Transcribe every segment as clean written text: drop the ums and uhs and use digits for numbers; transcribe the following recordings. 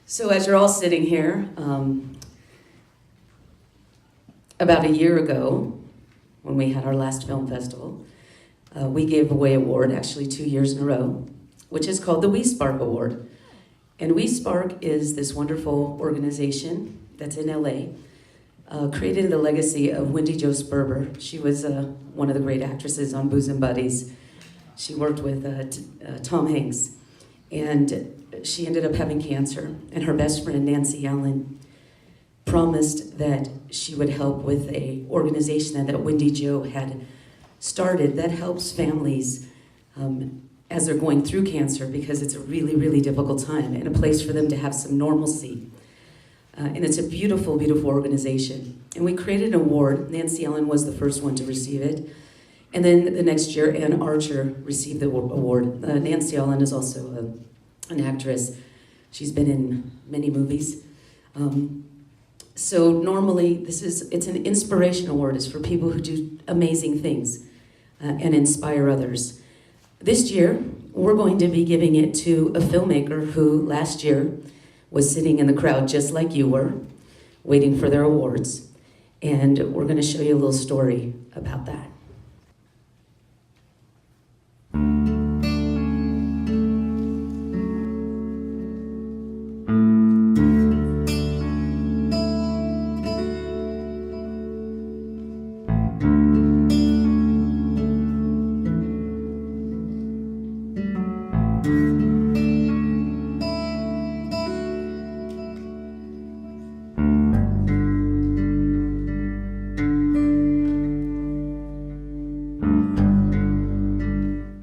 So as you're all sitting here, about a year ago, when we had our last film festival, we gave away an award, actually 2 years in a row, which is called the weSPARK Award. And weSPARK is this wonderful organization that's in LA, created in the legacy of Wendy Jo Sperber. She was one of the great actresses on Booze and Buddies. She worked with Tom Hanks. And she ended up having cancer. And her best friend, Nancy Allen, promised that she would help with an organization that Wendy Jo had started that helps families as they're going through cancer, because it's a really, really difficult time, and a place for them to have some normalcy. And it's a beautiful, beautiful organization. And we created an award. Nancy Allen was the first one to receive it. And then the next year, Ann Archer received the award. Nancy Allen is also an actress. She's been in many movies. So normally, it's an inspiration award. It's for people who do amazing things and inspire others. This year, we're going to be giving it to a filmmaker who last year was sitting in the crowd just like you were, waiting for their awards. And we're going to show you a little story about that.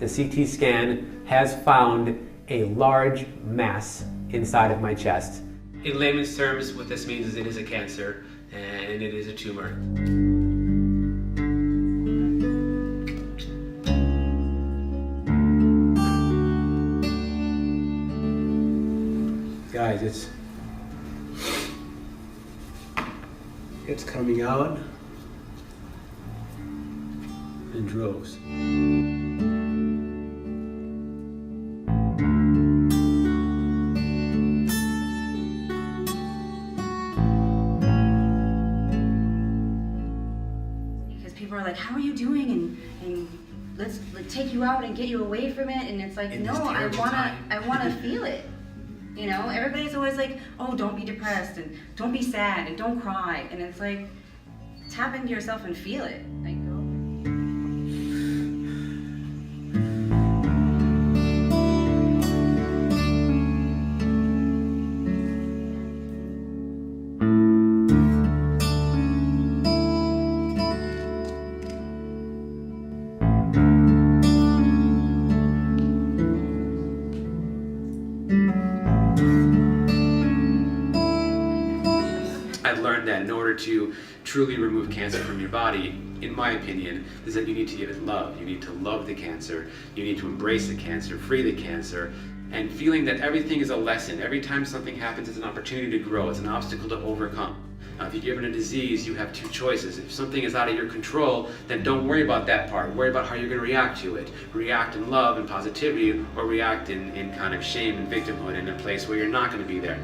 The CT scan has found a large mass inside of my chest. In layman's terms, what this means is it is a cancer and it is a tumor. Guys, it's coming out in droves. People are like, how are you doing? And let's take you out and get you away from it. And it's like, no, I wanna feel it. You know, everybody's always like, oh, don't be depressed and don't be sad and don't cry. And it's like, tap into yourself and feel it. Like, I've learned that in order to truly remove cancer from your body, in my opinion, is that you need to give it love. You need to love the cancer. You need to embrace the cancer, free the cancer, and feeling that everything is a lesson. Every time something happens, it's an opportunity to grow. It's an obstacle to overcome. If you're given a disease, you have two choices. If something is out of your control, then don't worry about that part. Worry about how you're going to react to it. React in love and positivity, or react in kind of shame and victimhood in a place where you're not going to be there.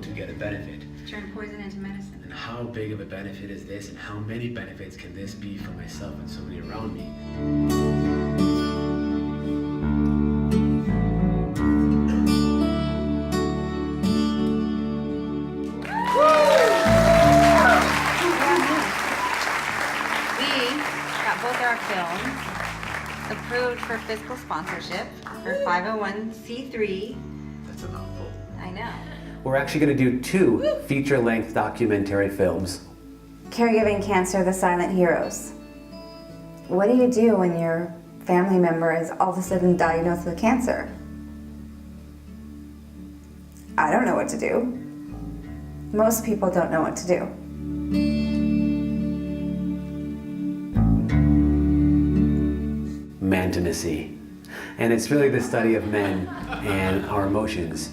To get a benefit. turn poison into medicine. And how big of a benefit is this, and how many benefits can this be for myself and somebody around me? We got both our films approved for fiscal sponsorship for 501c3. That's a mouthful. I know. We're actually going to do 2 feature-length documentary films. Caregiving Cancer, The Silent Heroes. What do you do when your family member is all of a sudden diagnosed with cancer. I don't know what to do. Most people don't know what to do. Mantimacy. And it's really the study of men and our emotions,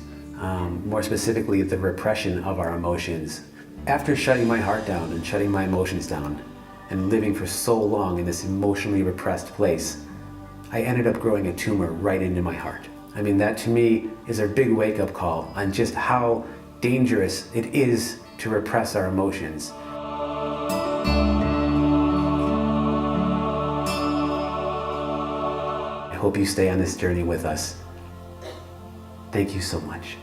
more specifically the repression of our emotions. After shutting my heart down and shutting my emotions down and living for so long in this emotionally repressed place, I ended up growing a tumor right into my heart. I mean, that to me is a big wake-up call on just how dangerous it is to repress our emotions. I hope you stay on this journey with us. Thank you so much.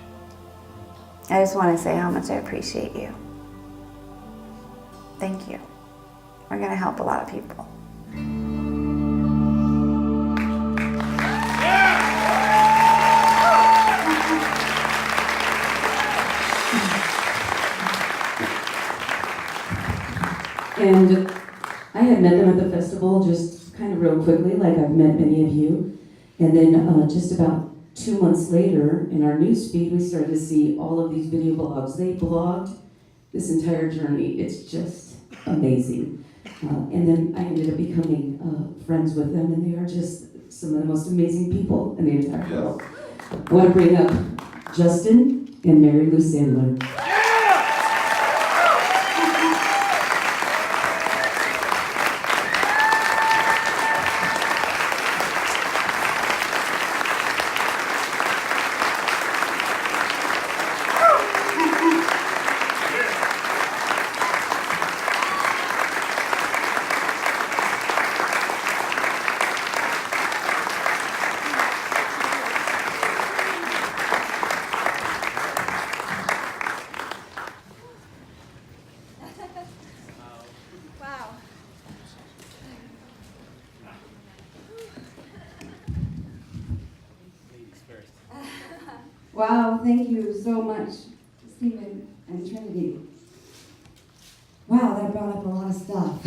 I just want to say how much I appreciate you. Thank you. We're going to help a lot of people. And I had met them at the festival just kind of real quickly, like I've met many of you. And then just about 2 months later, in our newsfeed, we started to see all of these video blogs. They blogged this entire journey. It's just amazing. And then I ended up becoming friends with them, and they are just some of the most amazing people in the entire world. I want to bring up Justin and Mary Lou Sandler. Wow, thank you so much, Stephen and Trinity. Wow, that brought up a lot of stuff.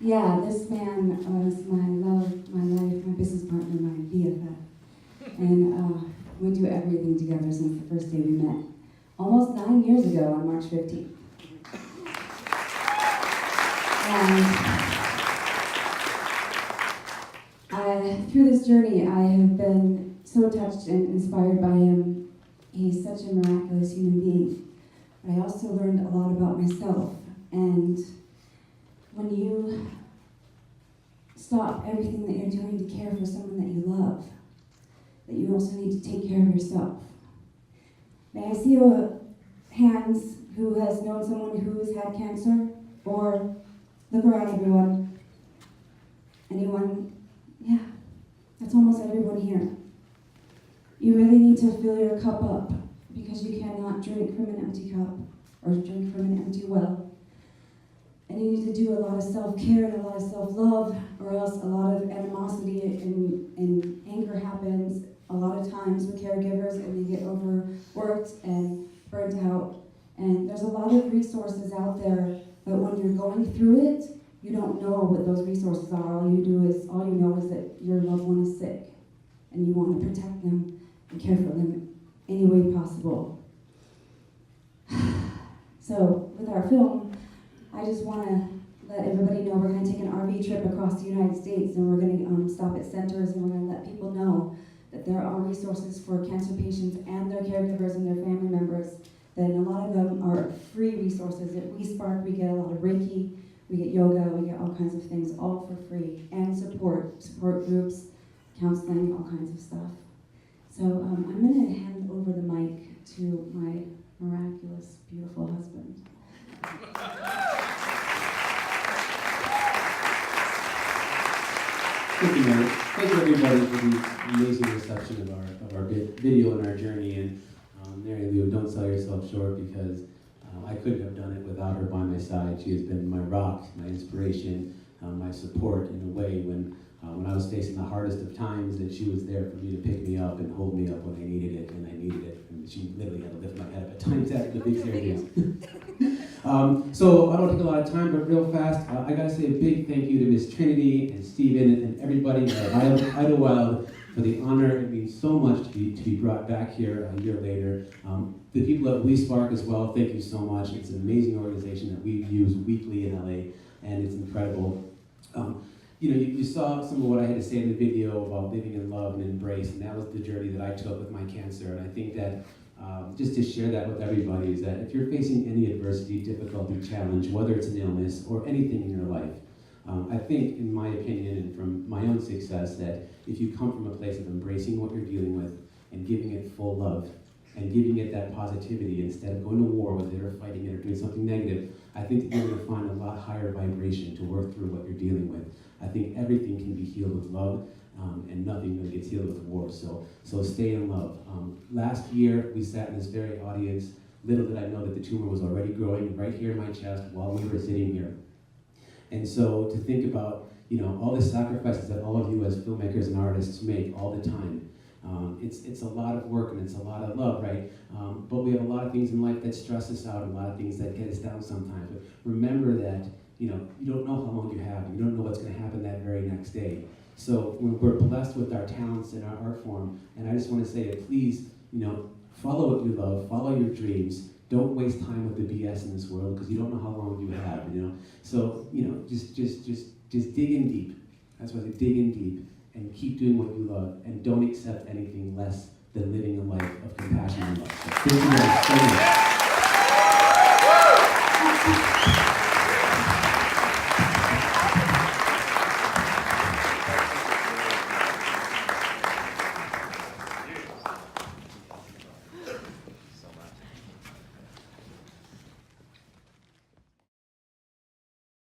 Yeah, this man was my love, my life, my business partner, my BFF. And we do everything together since the first day we met. Almost 9 years ago on March 15th. Through this journey, I have been so touched and inspired by him. He's such a miraculous human being. But I also learned a lot about myself. And when you stop everything that you're doing to care for someone that you love, that you also need to take care of yourself. May I see your hands who has known someone who's had cancer? Or look around, everyone. Anyone? Yeah, that's almost everyone here. You really need to fill your cup up because you cannot drink from an empty cup or drink from an empty well. And you need to do a lot of self-care and a lot of self-love, or else a lot of animosity and anger happens a lot of times with caregivers, and they get overworked and burnt out. And there's a lot of resources out there, but when you're going through it, you don't know what those resources are. All you know is that your loved one is sick, and you want to protect them and care for them any way possible. So with our film, I just want to let everybody know we're going to take an RV trip across the United States, and we're going to stop at centers, and we're going to let people know that there are resources for cancer patients and their caregivers and their family members. Then a lot of them are free resources. At weSPARK, we get a lot of Reiki, we get yoga, we get all kinds of things, all for free, and support groups, counseling, all kinds of stuff. So I'm going to hand over the mic to my miraculous, beautiful husband. Thank you, Mary. Thank you, everybody, for the amazing reception of our video and our journey. And Mary Lou, don't sell yourself short, because I couldn't have done it without her by my side. She has been my rock, my inspiration, my support in a way when I was facing the hardest of times, that she was there for me to pick me up and hold me up when I needed it, and I needed it. And she literally had to lift my head up at times after the big hairdos. So I don't take a lot of time, but real fast, I gotta say a big thank you to Miss Trinity and Steven and everybody at Idyllwild for the honor. It means so much to be brought back here a year later. The people at weSPARK as well, thank you so much. It's an amazing organization that we use weekly in LA, and it's incredible. You saw some of what I had to say in the video about living in love and embrace, and that was the journey that I took with my cancer. And I think that just to share that with everybody is that if you're facing any adversity, difficulty, challenge, whether it's an illness or anything in your life, I think, in my opinion and from my own success, that if you come from a place of embracing what you're dealing with and giving it full love and giving it that positivity instead of going to war with it or fighting it or doing something negative, I think that you're going to find a lot higher vibration to work through what you're dealing with. I think everything can be healed with love, and nothing really gets healed with war. So stay in love. Last year, we sat in this very audience. Little did I know that the tumor was already growing right here in my chest while we were sitting here. And so to think about, all the sacrifices that all of you as filmmakers and artists make all the time. It's a lot of work and it's a lot of love, right? But we have a lot of things in life that stress us out, and a lot of things that get us down sometimes. But remember that, you don't know how long you have, and you don't know what's going to happen that very next day. So we're blessed with our talents and our art form, and I just want to say that please, follow what you love, follow your dreams. Don't waste time with the BS in this world, because you don't know how long you have, So, just dig in deep. That's why I say dig in deep, and keep doing what you love, and don't accept anything less than living a life of compassion and love. So thank you guys so much.